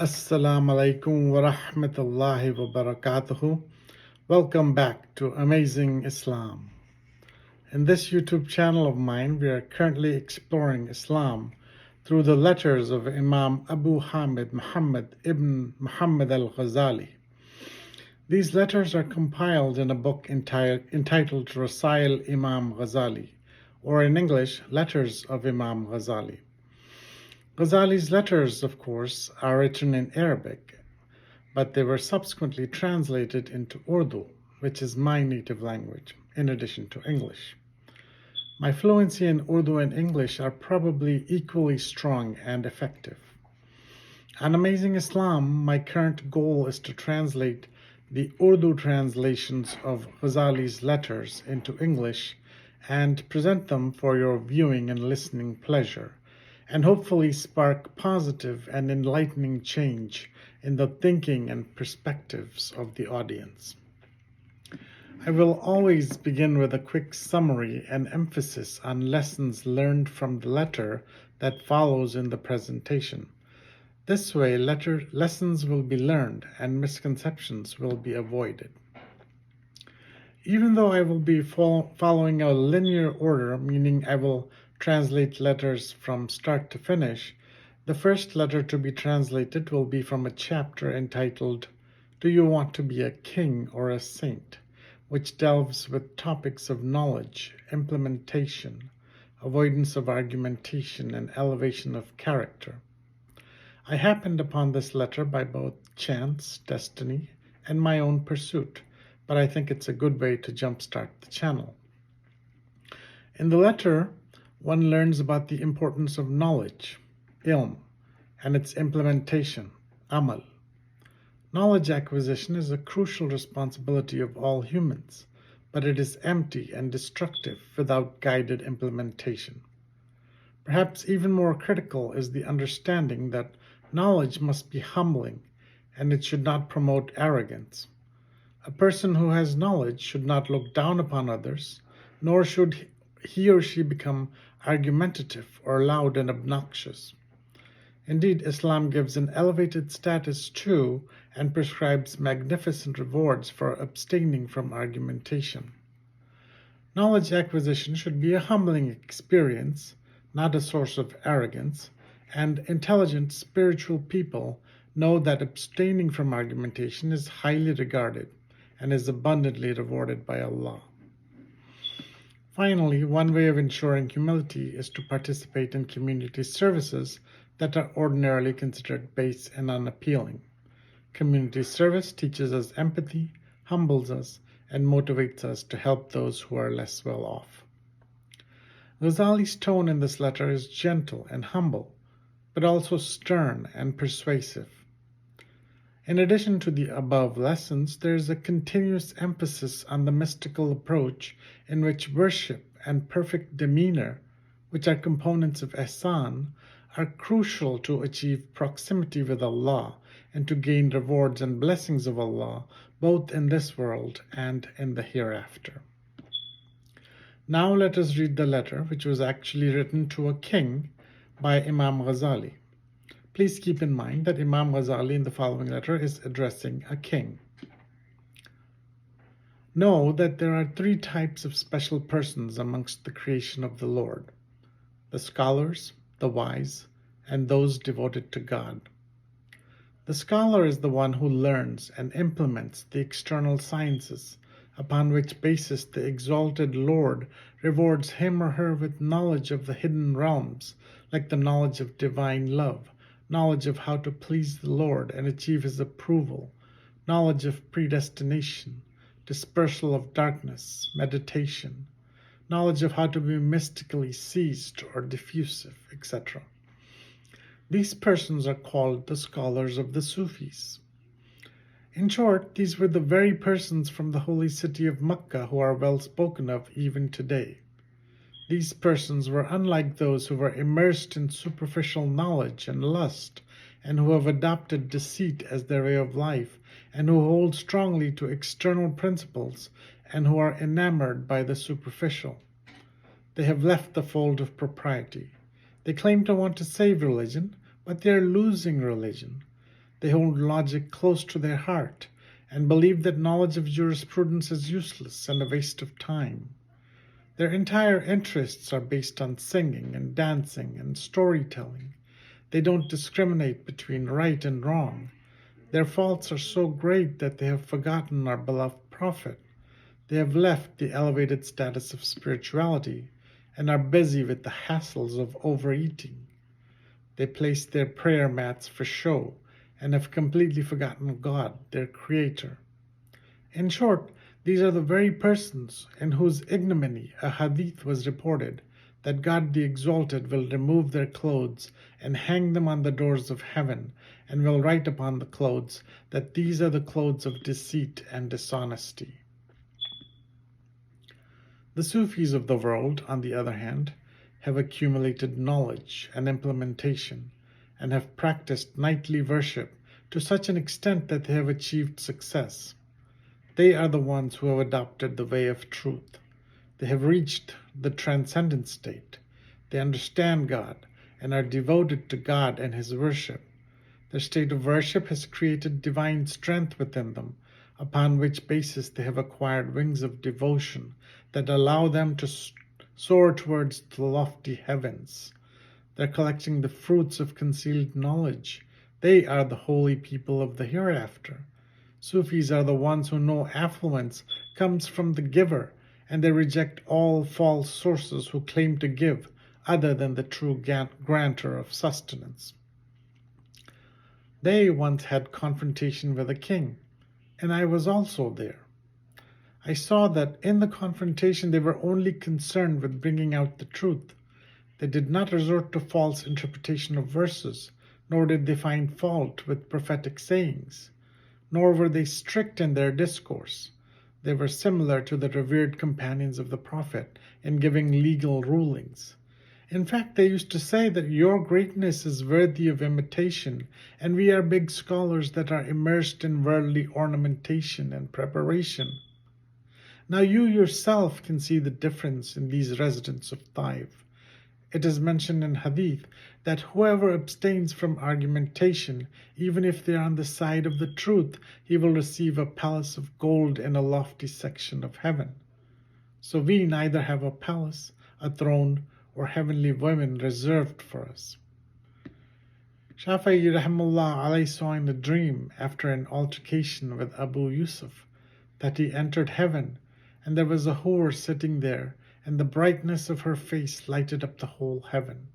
Assalamu alaikum wa rahmatullahi wa barakatuhu. Welcome back to Amazing Islam. In this YouTube channel of mine, we are currently exploring Islam through the letters of Imam Abu Hamid Muhammad ibn Muhammad al-Ghazali. These letters are compiled in a book entitled Rasail Imam Ghazali, or in English, Letters of Imam Ghazali. Ghazali's letters, of course, are written in Arabic, but they were subsequently translated into Urdu, which is my native language, in addition to English. My fluency in Urdu and English are probably equally strong and effective. On Amazing Islam, my current goal is to translate the Urdu translations of Ghazali's letters into English and present them for your viewing and listening pleasure, and hopefully spark positive and enlightening change in the thinking and perspectives of the audience. I will always begin with a quick summary and emphasis on lessons learned from the letter that follows in the presentation. This way, lessons will be learned and misconceptions will be avoided. Even though I will be following a linear order, meaning I will translate letters from start to finish, the first letter to be translated will be from a chapter entitled, Do You Want to Be a King or a Saint?, which delves with topics of knowledge, implementation, avoidance of argumentation, and elevation of character. I happened upon this letter by both chance, destiny, and my own pursuit, but I think it's a good way to jumpstart the channel. In the letter, one learns about the importance of knowledge, ilm, and its implementation, amal. Knowledge acquisition is a crucial responsibility of all humans, but it is empty and destructive without guided implementation. Perhaps even more critical is the understanding that knowledge must be humbling, and it should not promote arrogance. A person who has knowledge should not look down upon others, nor should he or she become argumentative or loud and obnoxious. Indeed, Islam gives an elevated status to and prescribes magnificent rewards for abstaining from argumentation. Knowledge acquisition should be a humbling experience, not a source of arrogance, and intelligent spiritual people know that abstaining from argumentation is highly regarded and is abundantly rewarded by Allah. Finally, one way of ensuring humility is to participate in community services that are ordinarily considered base and unappealing. Community service teaches us empathy, humbles us, and motivates us to help those who are less well off. Ghazali's tone in this letter is gentle and humble, but also stern and persuasive. In addition to the above lessons, there is a continuous emphasis on the mystical approach in which worship and perfect demeanor, which are components of ihsan, are crucial to achieve proximity with Allah and to gain rewards and blessings of Allah both in this world and in the hereafter. Now let us read the letter, which was actually written to a king by Imam Ghazali. Please keep in mind that Imam Ghazali in the following letter is addressing a king. Know that there are three types of special persons amongst the creation of the Lord: the scholars, the wise, and those devoted to God. The scholar is the one who learns and implements the external sciences, upon which basis the exalted Lord rewards him or her with knowledge of the hidden realms, like the knowledge of divine love, knowledge of how to please the Lord and achieve His approval, knowledge of predestination, dispersal of darkness, meditation, knowledge of how to be mystically seized or diffusive, etc. These persons are called the scholars of the Sufis. In short, these were the very persons from the holy city of Mecca who are well spoken of even today. These persons were unlike those who were immersed in superficial knowledge and lust, and who have adopted deceit as their way of life, and who hold strongly to external principles, and who are enamored by the superficial. They have left the fold of propriety. They claim to want to save religion, but they are losing religion. They hold logic close to their heart and believe that knowledge of jurisprudence is useless and a waste of time. Their entire interests are based on singing and dancing and storytelling. They don't discriminate between right and wrong. Their faults are so great that they have forgotten our beloved Prophet. They have left the elevated status of spirituality and are busy with the hassles of overeating. They place their prayer mats for show and have completely forgotten God, their Creator. In short, these are the very persons in whose ignominy a hadith was reported that God the Exalted will remove their clothes and hang them on the doors of heaven, and will write upon the clothes that these are the clothes of deceit and dishonesty. The Sufis of the world, on the other hand, have accumulated knowledge and implementation, and have practiced nightly worship to such an extent that they have achieved success. They are the ones who have adopted the way of truth. They have reached the transcendent state. They understand God and are devoted to God and His worship. Their state of worship has created divine strength within them, upon which basis they have acquired wings of devotion that allow them to soar towards the lofty heavens. They're collecting the fruits of concealed knowledge. They are the holy people of the hereafter. Sufis are the ones who know affluence comes from the giver, and they reject all false sources who claim to give other than the true granter of sustenance. They once had confrontation with a king, and I was also there. I saw that in the confrontation they were only concerned with bringing out the truth. They did not resort to false interpretation of verses, nor did they find fault with prophetic sayings, nor were they strict in their discourse. They were similar to the revered companions of the Prophet in giving legal rulings. In fact, they used to say that your greatness is worthy of imitation, and we are big scholars that are immersed in worldly ornamentation and preparation. Now you yourself can see the difference in these residents of Taif. It is mentioned in Hadith that whoever abstains from argumentation, even if they are on the side of the truth, he will receive a palace of gold in a lofty section of heaven. So we neither have a palace, a throne, or heavenly women reserved for us. Shafi'i rahimullah alayhi saw in a dream after an altercation with Abu Yusuf that he entered heaven, and there was a hur sitting there, and the brightness of her face lighted up the whole heaven.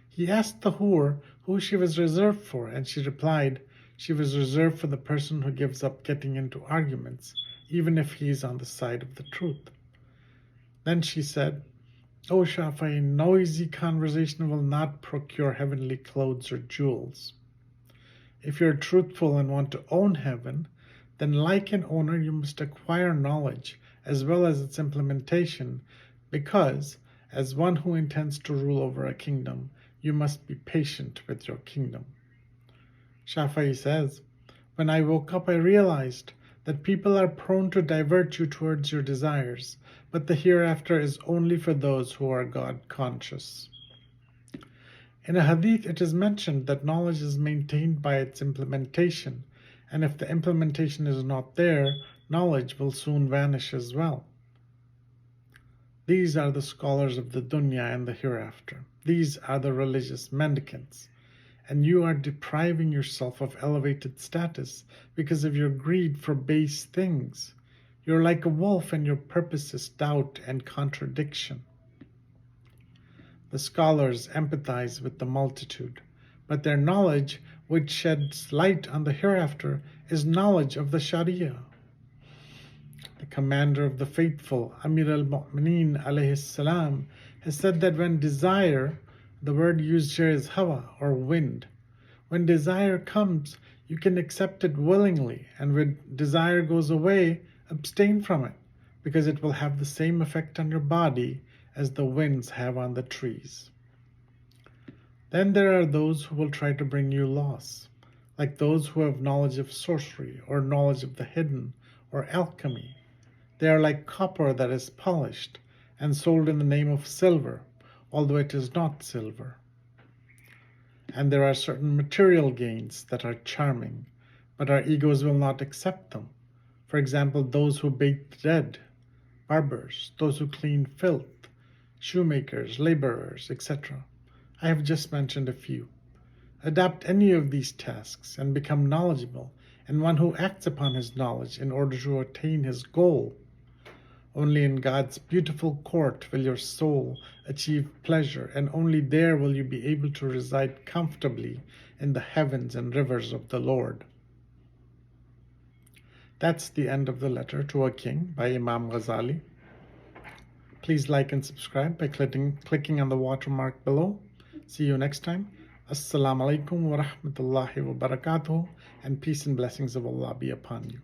He asked the hur who she was reserved for, and she replied, she was reserved for the person who gives up getting into arguments, even if he is on the side of the truth. Then she said, O Shafi'i, noisy conversation will not procure heavenly clothes or jewels. If you are truthful and want to own heaven, then like an owner you must acquire knowledge as well as its implementation, because, as one who intends to rule over a kingdom, you must be patient with your kingdom. Shafi'i says, when I woke up I realized that people are prone to divert you towards your desires, but the hereafter is only for those who are God-conscious. In a hadith it is mentioned that knowledge is maintained by its implementation, and if the implementation is not there, knowledge will soon vanish as well. These are the scholars of the dunya and the hereafter. These are the religious mendicants. And you are depriving yourself of elevated status because of your greed for base things. You're like a wolf and your purpose is doubt and contradiction. The scholars empathize with the multitude, but their knowledge, which sheds light on the hereafter, is knowledge of the Sharia. The commander of the faithful, Amir al-Mu'mineen alayhi salam, has said that when desire, the word used here is hawa or wind, when desire comes, you can accept it willingly, and when desire goes away, abstain from it, because it will have the same effect on your body as the winds have on the trees. Then there are those who will try to bring you loss, like those who have knowledge of sorcery or knowledge of the hidden or alchemy. They are like copper that is polished and sold in the name of silver, although it is not silver. And there are certain material gains that are charming, but our egos will not accept them. For example, those who bathe the dead, barbers, those who clean filth, shoemakers, laborers, etc. I have just mentioned a few. Adapt any of these tasks and become knowledgeable, and one who acts upon his knowledge in order to attain his goal. Only in God's beautiful court will your soul achieve pleasure, and only there will you be able to reside comfortably in the heavens and rivers of the Lord. That's the end of the letter to a king by Imam Ghazali. Please like and subscribe by clicking on the watermark below. See you next time. Assalamu alaikum wa rahmatullahi wa barakatuh, and peace and blessings of Allah be upon you.